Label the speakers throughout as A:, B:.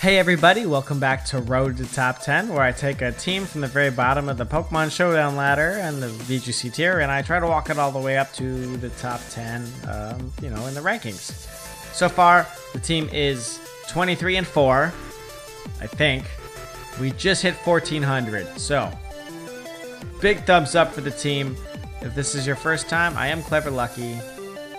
A: Hey everybody, welcome back to Road to Top 10, where I take a team from the very bottom of the Pokemon Showdown ladder and the VGC tier, and I try to walk it all the way up to the top 10, in the rankings. So far, the team is 23-4, I think. We just hit 1,400, so big thumbs up for the team. If this is your first time, I am Clever Lucky.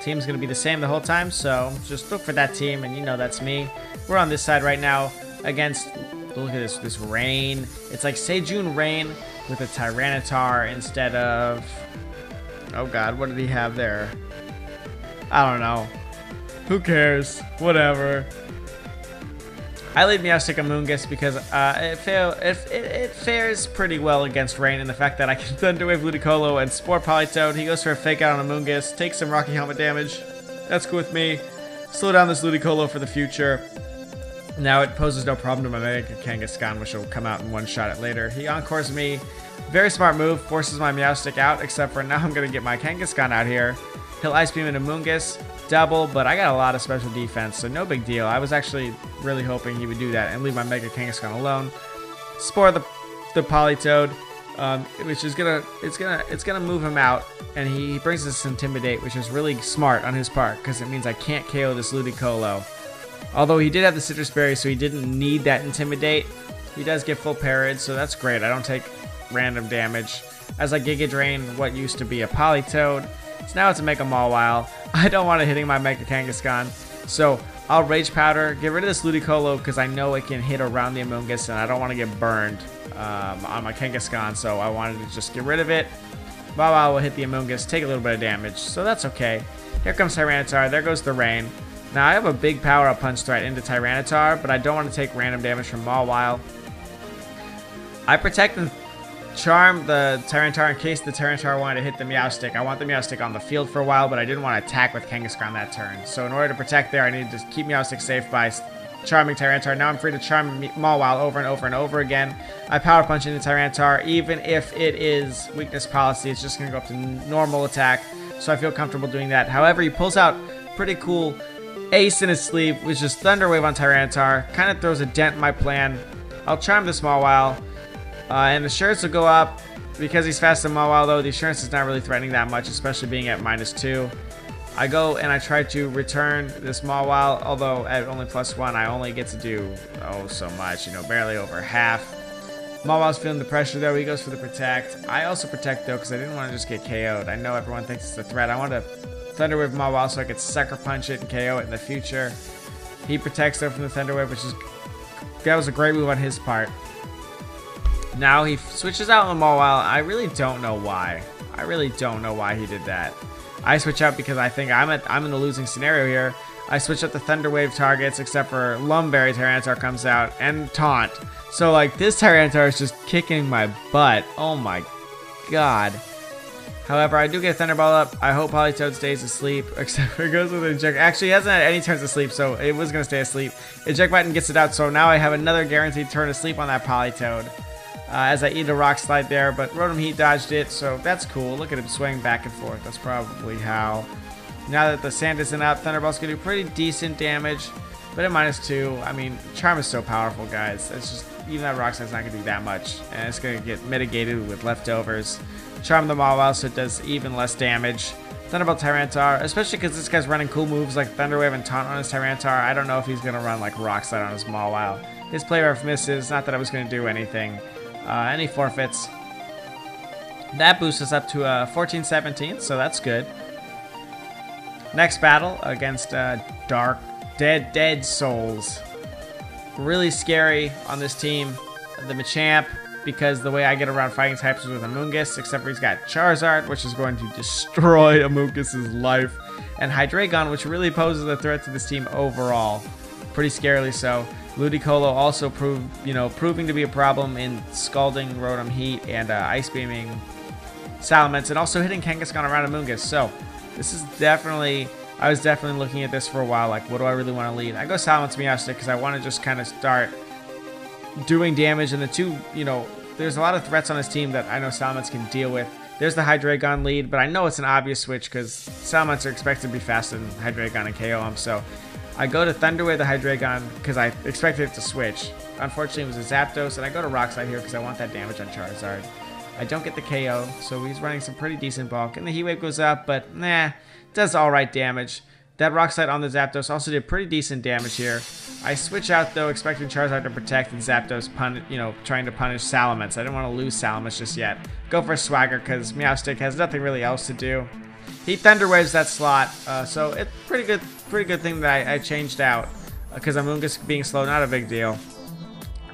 A: Team's gonna be the same the whole time, so just look for that team, and you know that's me. We're on this side right now against, look at this rain. It's like Sejun Rain with a Tyranitar instead of, oh god, what did he have there? I don't know. Who cares? Whatever. I lead Meowstic Amoonguss because it fares pretty well against Rain, and the fact that I can Thunder Wave Ludicolo and Spore Politoed. He goes for a fake out on Amoonguss, takes some Rocky Helmet damage. That's cool with me. Slow down this Ludicolo for the future. Now it poses no problem to my Mega Kangaskhan, which will come out in one shot it later. He encores me. Very smart move, forces my Meowstic out, except for now I'm going to get my Kangaskhan out here. He'll Ice Beam into Amoonguss, double, but I got a lot of special defense, so no big deal. I was actually really hoping he would do that and leave my Mega Kangaskhan alone. Spore the Politoed, which is it's gonna move him out, and he brings this Intimidate, which is really smart on his part because it means I can't KO this Ludicolo. Although he did have the Citrus Berry, so he didn't need that Intimidate. He does get full parried, so that's great. I don't take random damage. As I Giga Drain what used to be a Politoed, so now it's a Mega Mawile. I don't want it hitting my Mega Kangaskhan, so I'll Rage Powder, get rid of this Ludicolo because I know it can hit around the Amoonguss, and I don't want to get burned on my Kangaskhan, so I wanted to just get rid of it. Mawile will hit the Amoonguss, take a little bit of damage, so that's okay. Here comes Tyranitar, there goes the Rain. Now I have a big power-up punch threat into Tyranitar, but I don't want to take random damage from Mawile. I protect and charm the Tyranitar in case the Tyranitar wanted to hit the Meowstic. I want the Meowstic on the field for a while, but I didn't want to attack with Kangaskhan that turn. So in order to protect there, I needed to keep Meowstic safe by charming Tyranitar. Now I'm free to charm Mawile over and over and over again. I power punch into Tyranitar. Even if it is weakness policy, it's just going to go up to normal attack, so I feel comfortable doing that. However, he pulls out pretty cool ace in his sleeve, which is Thunder Wave on Tyranitar. Kind of throws a dent in my plan. I'll charm this Mawile. And the Assurance will go up. Because he's faster than Mawile, though, the Assurance is not really threatening that much, especially being at -2. I go and I try to return this Mawile, although at only +1, I only get to do, so much, barely over half. Mawile's feeling the pressure, though. He goes for the Protect. I also Protect, though, because I didn't want to just get KO'd. I know everyone thinks it's a threat. I want to Thunder Wave Mawile so I could Sucker Punch it and KO it in the future. He Protects, though, from the Thunder Wave, that was a great move on his part. Now he switches out on Mawile. I really don't know why. I really don't know why he did that. I switch out because I think I'm in the losing scenario here. I switch out the Thunder Wave targets, except for Lumberry Tyranitar comes out, and Taunt. So, like, this Tyranitar is just kicking my butt. Oh my god. However, I do get a Thunderbolt up. I hope Politoed stays asleep, except for it goes with Eject. Actually, he hasn't had any turns asleep, so it was going to stay asleep. Eject button gets it out, so now I have another guaranteed turn asleep on that Politoed. As I eat a Rock Slide there, but Rotom Heat dodged it, so that's cool. Look at him swing back and forth. That's probably how. Now that the sand isn't out, Thunderbolt's going to do pretty decent damage, but at -2, I mean, Charm is so powerful, guys. It's just, even that Rock Slide's not going to do that much, and it's going to get mitigated with leftovers. Charm the Mawile so it does even less damage. Thunderbolt Tyranitar, especially because this guy's running cool moves like Thunder Wave and Taunt on his Tyranitar. I don't know if he's going to run like Rock Slide on his Mawile. His Play Rough misses, not that I was going to do anything. And he forfeits. That boosts us up to 14-17, so that's good. Next battle against Dark Dead Souls. Really scary on this team. The Machamp, because the way I get around fighting types is with Amoonguss, except for he's got Charizard, which is going to destroy Amoonguss's life, and Hydreigon, which really poses a threat to this team overall. Pretty scarily so. Ludicolo also proving to be a problem in scalding Rotom Heat and Ice Beaming Salamence, and also hitting Kangaskhan around Amoonguss. So this is definitely, I was definitely looking at this for a while, like, what do I really want to lead? I go Salamence Meowstic because I want to just kind of start doing damage, and the two, there's a lot of threats on this team that I know Salamence can deal with. There's the Hydreigon lead, but I know it's an obvious switch because Salamence are expected to be faster than Hydreigon and KO him, so I go to Thunder Wave the Hydreigon because I expected it to switch. Unfortunately, it was a Zapdos, and I go to Rock Slide here because I want that damage on Charizard. I don't get the KO, so he's running some pretty decent bulk. And the Heat Wave goes up, but nah, does alright damage. That Rock Slide on the Zapdos also did pretty decent damage here. I switch out though, expecting Charizard to protect, and Zapdos trying to punish Salamence. I didn't want to lose Salamence just yet. Go for Swagger because Meowstic has nothing really else to do. He Thunder Waves that slot, so it's pretty good thing that I changed out because Amoonguss being slow, not a big deal.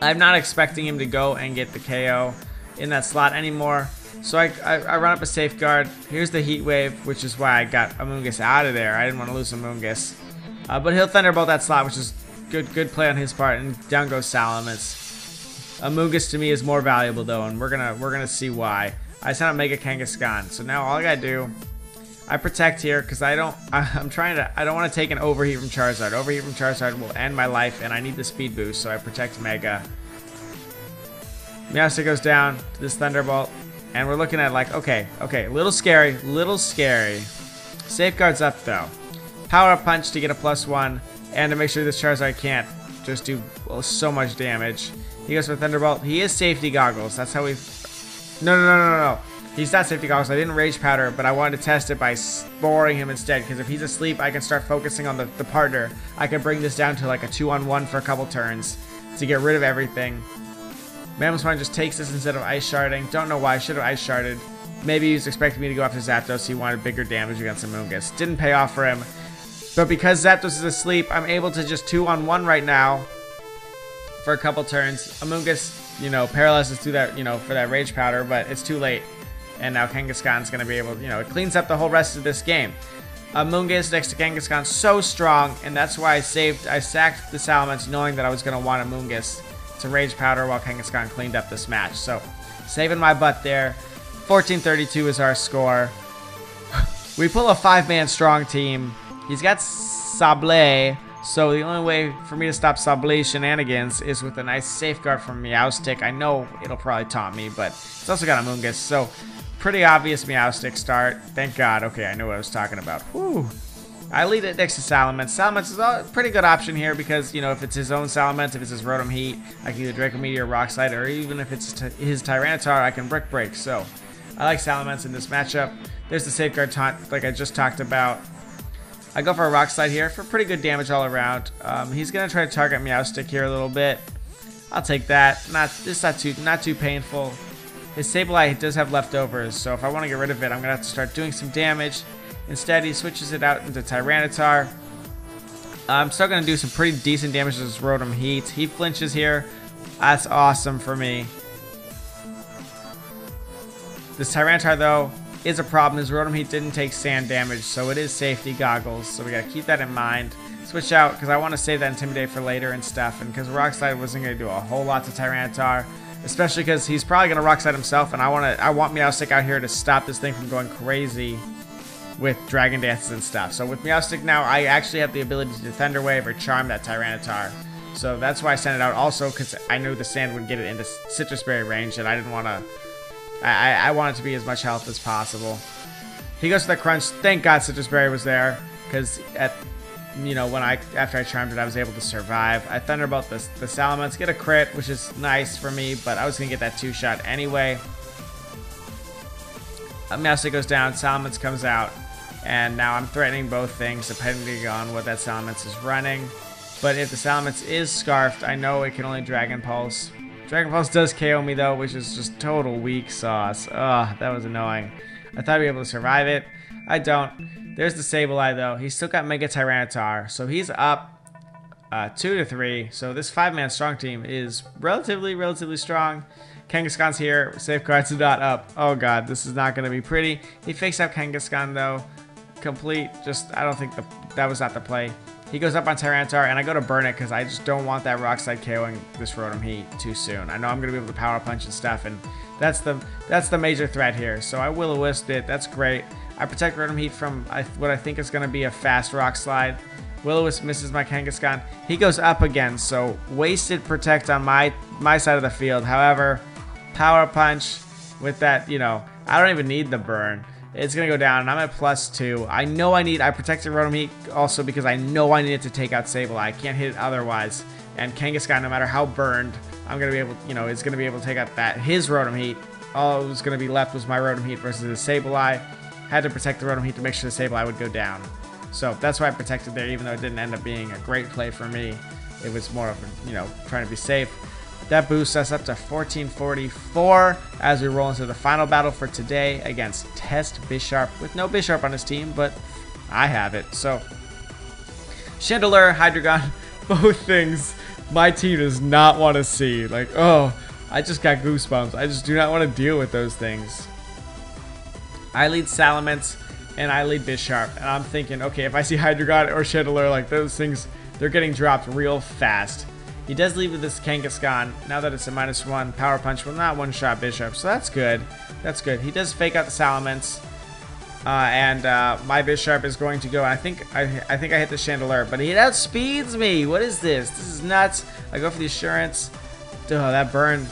A: I'm not expecting him to go and get the KO in that slot anymore. So I run up a Safeguard. Here's the Heat Wave, which is why I got Amoonguss out of there. I didn't want to lose Amoonguss. But he'll Thunderbolt that slot, which is good play on his part, and down goes Salamence. Amoonguss to me is more valuable though, and we're gonna see why. I sent out Mega Kangaskhan. So now all I gotta do, I protect here because I don't want to take an overheat from Charizard. Overheat from Charizard will end my life, and I need the speed boost, so I protect Mega. Meowstic goes down to this Thunderbolt, and we're looking at like, okay, little scary. Safeguard's up though. Power Up Punch to get a +1, and to make sure this Charizard can't just do so much damage. He goes for Thunderbolt. He is Safety Goggles. That's how we. No. He's not Safety Goggles. I didn't Rage Powder, but I wanted to test it by boring him instead, because if he's asleep, I can start focusing on the partner. I can bring this down to like a 2-on-1 for a couple turns to get rid of everything. Mammoth just takes this instead of Ice Sharding. Don't know why. I should have Ice Sharded. Maybe he was expecting me to go after Zapdos. He wanted bigger damage against Amoonguss. Didn't pay off for him. But because Zapdos is asleep, I'm able to just 2-on-1 right now for a couple turns. Amoonguss, paralyzes through that, for that Rage Powder, but it's too late. And now Kangaskhan's going to be able, it cleans up the whole rest of this game. Amoonguss next to Kangaskhan so strong, and that's why I sacked the Salamence knowing that I was going to want Amoonguss to Rage Powder while Kangaskhan cleaned up this match. So, saving my butt there. 14-32 is our score. We pull a 5-man strong team. He's got Sableye, so the only way for me to stop Sableye shenanigans is with a nice Safeguard from Meowstic. I know it'll probably taunt me, but it's also got Amoonguss, so pretty obvious Meowstic start. Thank God. Okay, I knew what I was talking about. Whew. I lead it next to Salamence. Salamence is a pretty good option here because, if it's his own Salamence, if it's his Rotom Heat, I can either Draco Meteor, Rock Slide, or even if it's his Tyranitar, I can Brick Break. So, I like Salamence in this matchup. There's the Safeguard taunt like I just talked about. I go for a Rock Slide here for pretty good damage all around. He's going to try to target Meowstic here a little bit. I'll take that. It's not too painful. His Sableye does have leftovers, so if I want to get rid of it, I'm going to have to start doing some damage. Instead, he switches it out into Tyranitar. I'm still going to do some pretty decent damage to his Rotom Heat. He flinches here. That's awesome for me. This Tyranitar, though, is a problem. His Rotom Heat didn't take sand damage, so it is Safety Goggles. So we got to keep that in mind. Switch out, because I want to save that Intimidate for later and stuff. And because Rock Slide wasn't going to do a whole lot to Tyranitar. Especially because he's probably going to Rock Slide himself. And I want Meowstic out here to stop this thing from going crazy with Dragon Dances and stuff. So with Meowstic now, I actually have the ability to Thunder Wave or Charm that Tyranitar. So that's why I sent it out also, because I knew the sand would get it into Citrus Berry range, and I didn't want to... I want it to be as much health as possible. He goes for the Crunch. Thank God Citrus Berry was there, because after I charmed it, I was able to survive. I Thunderbolt the Salamence, get a crit, which is nice for me, but I was going to get that 2-shot anyway. Meowstic goes down, Salamence comes out, and now I'm threatening both things depending on what that Salamence is running. But if the Salamence is Scarfed, I know it can only Dragon Pulse. Dragon Pulse does KO me though, which is just total weak sauce. Ugh, that was annoying. I thought I'd be able to survive it. I don't. There's the Sableye though. He's still got Mega Tyranitar, so he's up 2-3. So this 5-man strong team is relatively strong. Kangaskhan's here. Safeguard's not up. Oh god, this is not going to be pretty. He fakes out Kangaskhan though. Complete. I don't think that was not the play. He goes up on Tyranitar, and I go to burn it because I just don't want that Rock Slide KOing this Rotom Heat too soon. I know I'm going to be able to Power Punch and stuff, and that's the major threat here. So I Will-O-Wisp it. That's great. I protect Rotom Heat from what I think is going to be a fast Rock Slide. Will-O-Wisp misses my Kangaskhan. He goes up again, so wasted Protect on my side of the field. However, Power Punch with that, I don't even need the burn. It's going to go down, and I'm at +2. I know I protected Rotom Heat also because I know I needed to take out Sableye. I can't hit it otherwise. And Kangaskhan, no matter how burned, I'm going to be able, it's going to be able to take out his Rotom Heat. All that was going to be left was my Rotom Heat versus the Sableye. Had to protect the Rotom Heat to make sure the Sableye would go down. So that's why I protected there, even though it didn't end up being a great play for me. It was more of a, trying to be safe. That boosts us up to 1444 as we roll into the final battle for today against Test Bisharp, with no Bisharp on his team, but I have it. So, Chandelure, Hydreigon, both things my team does not want to see. Like, oh, I just got goosebumps. I just do not want to deal with those things. I lead Salamence, and I lead Bisharp, and I'm thinking, okay, if I see Hydreigon or Chandelure, like those things, they're getting dropped real fast. He does leave with this Kangaskhan. Now that it's a -1, Power Punch will not one-shot Bisharp, so that's good. That's good. He does fake out the Salamence, and my Bisharp is going to go. I think I hit the Chandelure, but he outspeeds me. What is this? This is nuts. I go for the Assurance. Oh, that burn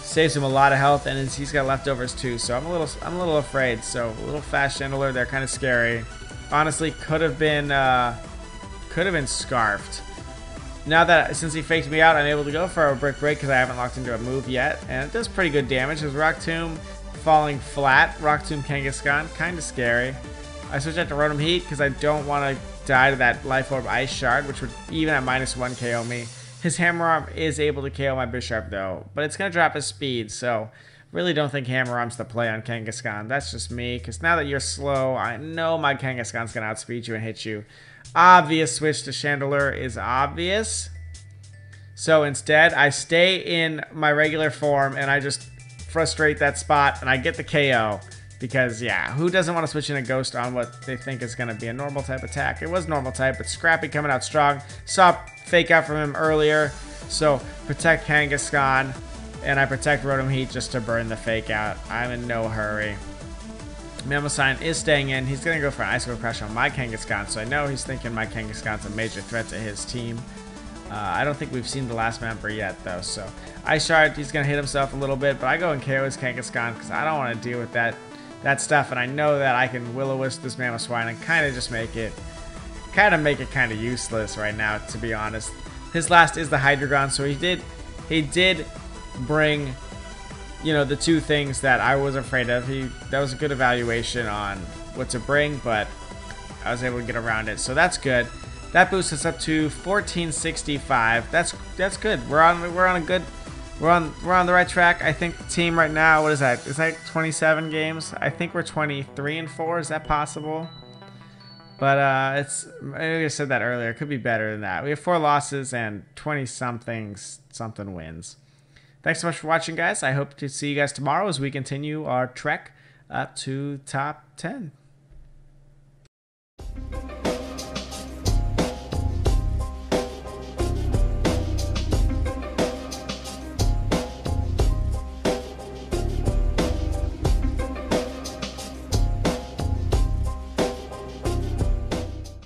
A: saves him a lot of health, and he's got leftovers too. So I'm a little afraid. So a little fast Chandelure. They're kind of scary. Honestly, could have been Scarfed. Now that, since he faked me out, I'm able to go for a Brick Break because I haven't locked into a move yet. And it does pretty good damage. His Rock Tomb falling flat. Rock Tomb Kangaskhan, kind of scary. I switch out to Rotom Heat because I don't want to die to that Life Orb Ice Shard, which would even at -1 KO me. His Hammer Arm is able to KO my Bisharp though, but it's going to drop his speed, so really don't think Hammer Arm's the play on Kangaskhan. That's just me, because now that you're slow, I know my Kangaskhan's going to outspeed you and hit you. Obvious switch to Chandelure is obvious. So instead, I stay in my regular form and I just frustrate that spot and I get the KO. Because, yeah, who doesn't want to switch in a Ghost on what they think is going to be a normal type attack? It was normal type, but Scrappy coming out strong. Saw fake out from him earlier. So protect Kangaskhan and I protect Rotom Heat just to burn the fake out. I'm in no hurry. Mamosine is staying in. He's going to go for an Icicle Crush on my Kangaskhan, so I know he's thinking my Kangaskhan's a major threat to his team. I don't think we've seen the last member yet, though, so Ice Shard, he's going to hit himself a little bit, but I go and KO his Kangaskhan because I don't want to deal with that stuff, and I know that I can Will-O-Wisp this Mamoswine and kind of just make it kind of useless right now, to be honest. His last is the Hydreigon, so he did bring, the two things that I was afraid of. That was a good evaluation on what to bring, but I was able to get around it, so that's good. That boosts us up to 1465. That's good. We're on the right track. I think the team right now, what is that? Is that 27 games? I think we're 23-4. Is that possible? But maybe I said that earlier. It could be better than that. We have 4 losses and 20-something wins. Thanks so much for watching, guys. I hope to see you guys tomorrow as we continue our trek up to top 10.